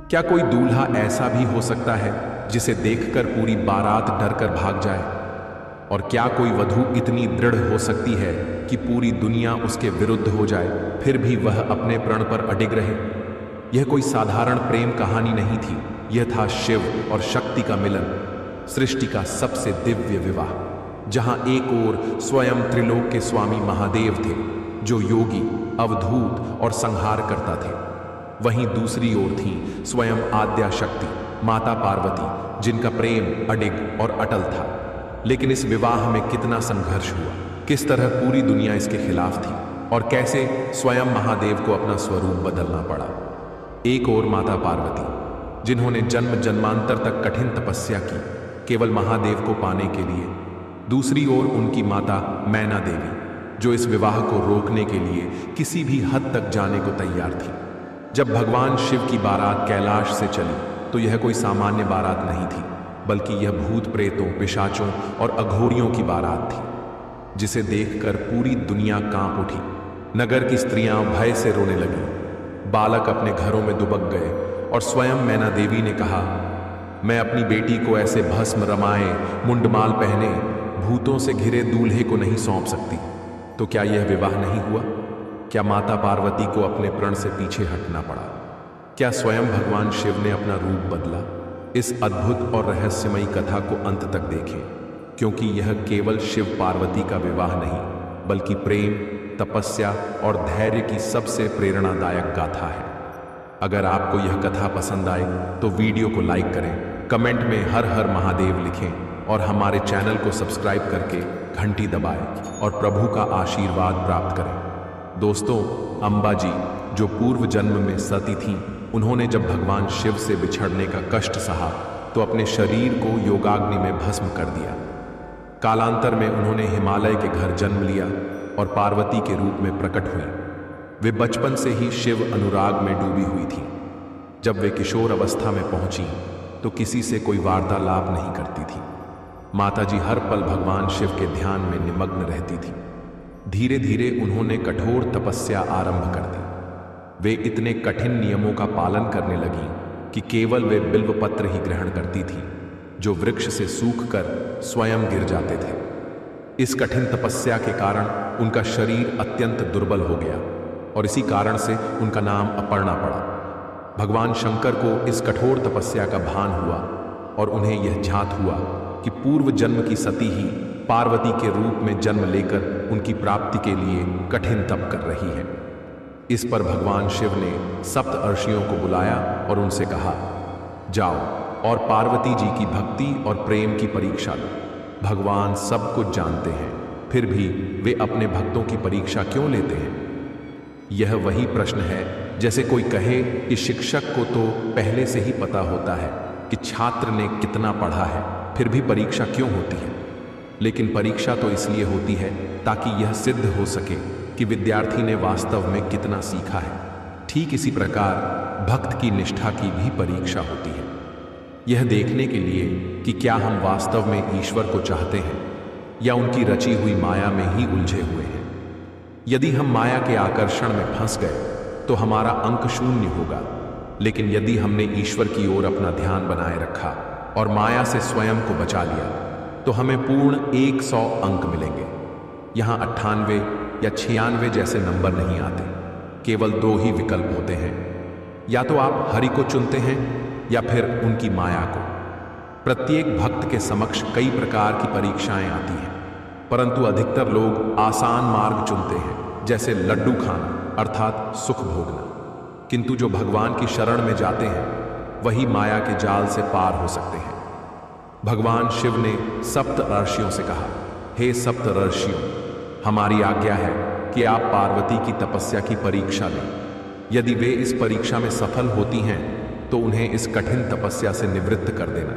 क्या कोई दूल्हा ऐसा भी हो सकता है जिसे देखकर पूरी बारात डरकर भाग जाए? और क्या कोई वधू इतनी दृढ़ हो सकती है कि पूरी दुनिया उसके विरुद्ध हो जाए फिर भी वह अपने प्रण पर अडिग रहे? यह कोई साधारण प्रेम कहानी नहीं थी, यह था शिव और शक्ति का मिलन, सृष्टि का सबसे दिव्य विवाह, जहां एक ओर स्वयं त्रिलोक के स्वामी महादेव थे जो योगी, अवधूत और संहार करता थे, वहीं दूसरी ओर थी स्वयं आद्या शक्ति माता पार्वती, जिनका प्रेम अडिग और अटल था। लेकिन इस विवाह में कितना संघर्ष हुआ, किस तरह पूरी दुनिया इसके खिलाफ थी और कैसे स्वयं महादेव को अपना स्वरूप बदलना पड़ा। एक ओर माता पार्वती, जिन्होंने जन्म जन्मांतर तक कठिन तपस्या की केवल महादेव को पाने के लिए, दूसरी ओर उनकी माता मैना देवी, जो इस विवाह को रोकने के लिए किसी भी हद तक जाने को तैयार थी। जब भगवान शिव की बारात कैलाश से चली तो यह कोई सामान्य बारात नहीं थी, बल्कि यह भूत प्रेतों, पिशाचों और अघोरियों की बारात थी, जिसे देखकर पूरी दुनिया कांप उठी। नगर की स्त्रियां भय से रोने लगीं, बालक अपने घरों में दुबक गए और स्वयं मैना देवी ने कहा, मैं अपनी बेटी को ऐसे भस्म रमाए, मुंडमाल पहने, भूतों से घिरे दूल्हे को नहीं सौंप सकती। तो क्या यह विवाह नहीं हुआ? क्या माता पार्वती को अपने प्रण से पीछे हटना पड़ा? क्या स्वयं भगवान शिव ने अपना रूप बदला? इस अद्भुत और रहस्यमयी कथा को अंत तक देखें, क्योंकि यह केवल शिव पार्वती का विवाह नहीं, बल्कि प्रेम, तपस्या और धैर्य की सबसे प्रेरणादायक गाथा है। अगर आपको यह कथा पसंद आए तो वीडियो को लाइक करें, कमेंट में हर हर महादेव लिखें और हमारे चैनल को सब्सक्राइब करके घंटी दबाएं और प्रभु का आशीर्वाद प्राप्त करें। दोस्तों, अंबा जी, जो पूर्व जन्म में सती थीं, उन्होंने जब भगवान शिव से बिछड़ने का कष्ट सहा तो अपने शरीर को योगाग्नि में भस्म कर दिया। कालांतर में उन्होंने हिमालय के घर जन्म लिया और पार्वती के रूप में प्रकट हुई। वे बचपन से ही शिव अनुराग में डूबी हुई थी। जब वे किशोर अवस्था में पहुंची तो किसी से कोई वार्तालाप नहीं करती थी। माताजी हर पल भगवान शिव के ध्यान में निमग्न रहती थी। धीरे धीरे उन्होंने कठोर तपस्या आरंभ कर दी। वे इतने कठिन नियमों का पालन करने लगीं कि केवल वे बिल्व पत्र ही ग्रहण करती थी, जो वृक्ष से सूखकर स्वयं गिर जाते थे। इस कठिन तपस्या के कारण उनका शरीर अत्यंत दुर्बल हो गया और इसी कारण से उनका नाम अपर्णा पड़ा। भगवान शंकर को इस कठोर तपस्या का भान हुआ और उन्हें यह झांत हुआ कि पूर्व जन्म की सती ही पार्वती के रूप में जन्म लेकर उनकी प्राप्ति के लिए कठिन तप कर रही है। इस पर भगवान शिव ने सप्त अर्षियों को बुलाया और उनसे कहा, जाओ और पार्वती जी की भक्ति और प्रेम की परीक्षा लो। भगवान सब कुछ जानते हैं, फिर भी वे अपने भक्तों की परीक्षा क्यों लेते हैं? यह वही प्रश्न है जैसे कोई कहे कि शिक्षक को तो पहले से ही पता होता है कि छात्र ने कितना पढ़ा है, फिर भी परीक्षा क्यों होती है? लेकिन परीक्षा तो इसलिए होती है ताकि यह सिद्ध हो सके कि विद्यार्थी ने वास्तव में कितना सीखा है। ठीक इसी प्रकार भक्त की निष्ठा की भी परीक्षा होती है, यह देखने के लिए कि क्या हम वास्तव में ईश्वर को चाहते हैं या उनकी रची हुई माया में ही उलझे हुए हैं। यदि हम माया के आकर्षण में फंस गए तो हमारा अंक शून्य होगा, लेकिन यदि हमने ईश्वर की ओर अपना ध्यान बनाए रखा और माया से स्वयं को बचा लिया तो हमें पूर्ण 100 अंक मिलेंगे। यहाँ 98 या 96 जैसे नंबर नहीं आते, केवल 2 ही विकल्प होते हैं, या तो आप हरि को चुनते हैं या फिर उनकी माया को। प्रत्येक भक्त के समक्ष कई प्रकार की परीक्षाएं आती हैं, परंतु अधिकतर लोग आसान मार्ग चुनते हैं, जैसे लड्डू खाना अर्थात सुख भोगना। किंतु जो भगवान की शरण में जाते हैं वही माया के जाल से पार हो सकते हैं। भगवान शिव ने सप्त ऋषियों से कहा, हे सप्त ऋषियों, हमारी आज्ञा है कि आप पार्वती की तपस्या की परीक्षा लें। यदि वे इस परीक्षा में सफल होती हैं तो उन्हें इस कठिन तपस्या से निवृत्त कर देना।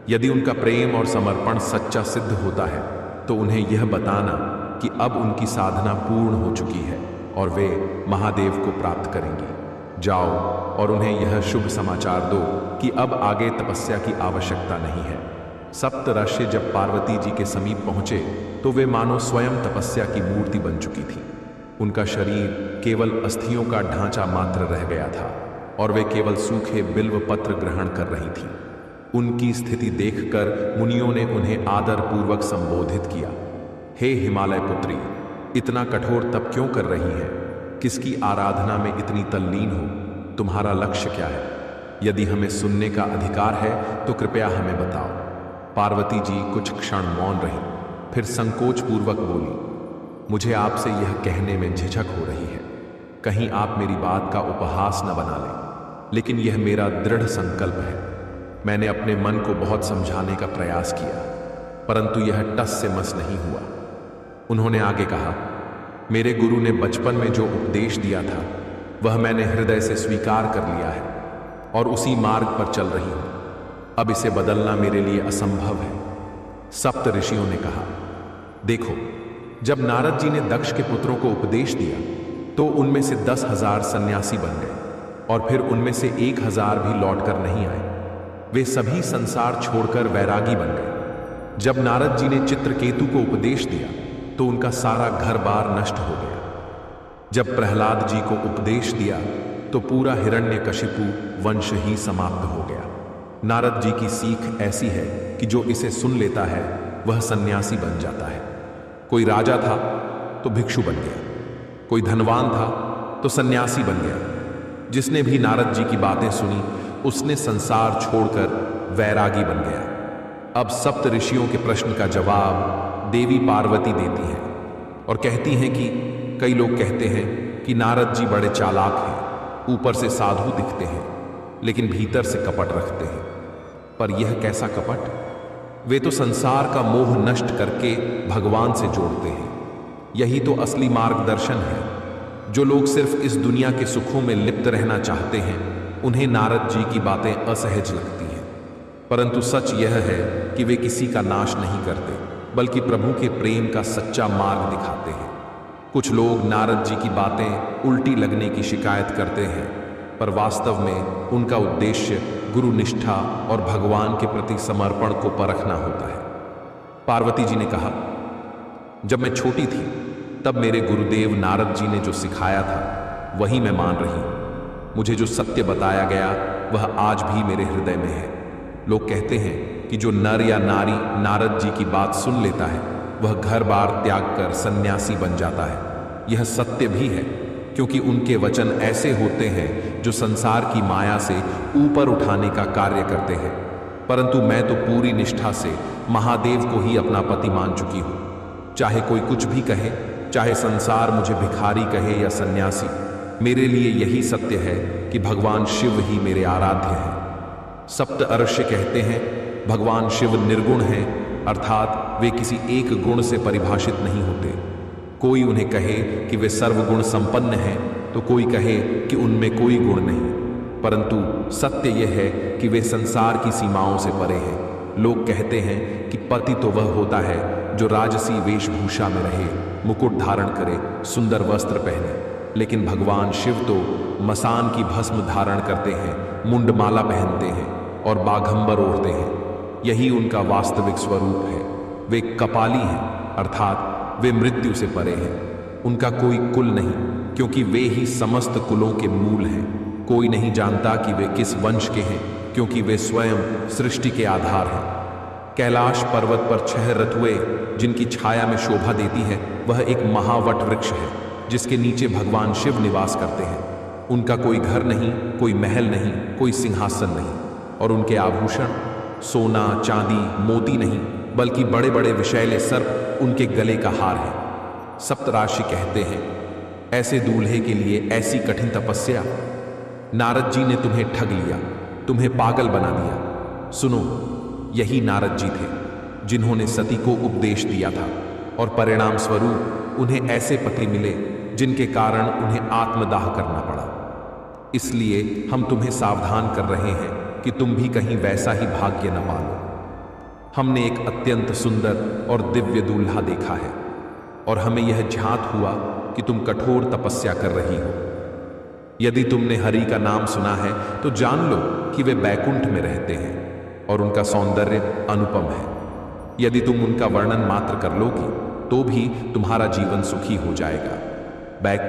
यदि उनका प्रेम और समर्पण सच्चा सिद्ध होता है तो उन्हें यह बताना कि अब उनकी साधना पूर्ण हो चुकी है और वे महादेव को प्राप्त करेंगी। जाओ और उन्हें यह शुभ समाचार दो कि अब आगे तपस्या की आवश्यकता नहीं है। सप्त ऋषि जब पार्वती जी के समीप पहुंचे तो वे मानो स्वयं तपस्या की मूर्ति बन चुकी थी। उनका शरीर केवल अस्थियों का ढांचा मात्र रह गया था। और वे केवल सूखे बिल्व पत्र ग्रहण कर रही थीं। उनकी स्थिति देखकर मुनियों ने उन्हें आदर पूर्वक संबोधित किया। हे हिमालय पुत्री, इतना कठोर तप क्यों कर रही है? किसकी आराधना में इतनी तल्लीन हो? तुम्हारा लक्ष्य क्या है? यदि हमें सुनने का अधिकार है तो कृपया हमें बताओ। पार्वती जी कुछ क्षण मौन रही, फिर संकोच पूर्वक बोली, मुझे आपसे यह कहने में झिझक हो रही है, कहीं आप मेरी बात का उपहास न बना लें, लेकिन यह मेरा दृढ़ संकल्प है। मैंने अपने मन को बहुत समझाने का प्रयास किया, परंतु यह टस से मस नहीं हुआ। उन्होंने आगे कहा, मेरे गुरु ने बचपन में जो उपदेश दिया था वह मैंने हृदय से स्वीकार कर लिया है और उसी मार्ग पर चल रही हूं। अब इसे बदलना मेरे लिए असंभव है। सप्त ऋषियों ने कहा, देखो, जब नारद जी ने दक्ष के पुत्रों को उपदेश दिया तो उनमें से 10,000 सन्यासी बन गए और फिर उनमें से 1,000 भी लौटकर नहीं आए। वे सभी संसार छोड़कर वैरागी बन गए। जब नारद जी ने चित्रकेतु को उपदेश दिया तो उनका सारा घर बार नष्ट हो गया। जब प्रहलाद जी को उपदेश दिया तो पूरा हिरण्यकशिपु वंश ही समाप्त हो गया। नारद जी की सीख ऐसी है कि जो इसे सुन लेता है वह सन्यासी बन जाता है। कोई राजा था तो भिक्षु बन गया, कोई धनवान था तो सन्यासी बन गया। जिसने भी नारद जी की बातें सुनी उसने संसार छोड़कर वैरागी बन गया। अब सप्त ऋषियों के प्रश्न का जवाब देवी पार्वती देती हैं और कहती हैं कि कई लोग कहते हैं कि नारद जी बड़े चालाक हैं, ऊपर से साधु दिखते हैं लेकिन भीतर से कपट रखते हैं। पर यह कैसा कपट? वे तो संसार का मोह नष्ट करके भगवान से जोड़ते हैं। यही तो असली मार्गदर्शन है। जो लोग सिर्फ इस दुनिया के सुखों में लिप्त रहना चाहते हैं उन्हें नारद जी की बातें असहज लगती हैं, परंतु सच यह है कि वे किसी का नाश नहीं करते बल्कि प्रभु के प्रेम का सच्चा मार्ग दिखाते हैं। कुछ लोग नारद जी की बातें उल्टी लगने की शिकायत करते हैं, पर वास्तव में उनका उद्देश्य गुरु निष्ठा और भगवान के प्रति समर्पण को परखना होता है। पार्वती जी ने कहा, जब मैं छोटी थी तब मेरे गुरुदेव नारद जी ने जो सिखाया था वही मैं मान रही हूं। मुझे जो सत्य बताया गया वह आज भी मेरे हृदय में है। लोग कहते हैं कि जो नर या नारी नारद जी की बात सुन लेता है वह घर बार त्याग कर सन्यासी बन जाता है। यह सत्य भी है, क्योंकि उनके वचन ऐसे होते हैं जो संसार की माया से ऊपर उठाने का कार्य करते हैं। परंतु मैं तो पूरी निष्ठा से महादेव को ही अपना पति मान चुकी हूं। चाहे कोई कुछ भी कहे, चाहे संसार मुझे भिखारी कहे या सन्यासी, मेरे लिए यही सत्य है कि भगवान शिव ही मेरे आराध्य हैं। सप्त अर्ष्य कहते हैं भगवान शिव निर्गुण हैं, अर्थात वे किसी एक गुण से परिभाषित नहीं होते। कोई उन्हें कहे कि वे सर्वगुण संपन्न हैं तो कोई कहे कि उनमें कोई गुण नहीं, परंतु सत्य यह है कि वे संसार की सीमाओं से परे हैं। लोग कहते हैं कि पति तो वह होता है जो राजसी वेशभूषा में रहे, मुकुट धारण करे, सुंदर वस्त्र पहने, लेकिन भगवान शिव तो मसान की भस्म धारण करते हैं, मुंडमाला पहनते हैं और बाघंबर ओढ़ते हैं। यही उनका वास्तविक स्वरूप है। वे कपाली हैं, अर्थात वे मृत्यु से परे हैं। उनका कोई कुल नहीं, क्योंकि वे ही समस्त कुलों के मूल हैं। कोई नहीं जानता कि वे किस वंश के हैं, क्योंकि वे स्वयं सृष्टि के आधार हैं। कैलाश पर्वत पर 6 रथुए जिनकी छाया में शोभा देती है वह एक महावट वृक्ष है जिसके नीचे भगवान शिव निवास करते हैं। उनका कोई घर नहीं, कोई महल नहीं, कोई सिंहासन नहीं, और उनके आभूषण सोना चांदी मोती नहीं बल्कि बड़े बड़े विषैले सर्प उनके गले का हार है। सप्तराशि कहते हैं, ऐसे दूल्हे के लिए ऐसी कठिन तपस्या। नारद जी ने तुम्हें ठग लिया, तुम्हें पागल बना दिया। सुनो, यही नारद जी थे जिन्होंने सती को उपदेश दिया था और परिणाम स्वरूप उन्हें ऐसे पति मिले जिनके कारण उन्हें आत्मदाह करना पड़ा। इसलिए हम तुम्हें सावधान कर रहे हैं कि तुम भी कहीं वैसा ही भाग्य न पालो। हमने एक अत्यंत सुंदर और दिव्य दूल्हा देखा है और हमें यह ज्ञात हुआ कि तुम कठोर तपस्या कर रही हो। यदि तुमने हरि का नाम सुना है तो जान लो कि वे बैकुंठ में रहते हैं और उनका सौंदर्य अनुपम है। यदि तुम उनका वर्णन मात्र कर लोगी तो भी तुम्हारा जीवन सुखी हो जाएगा।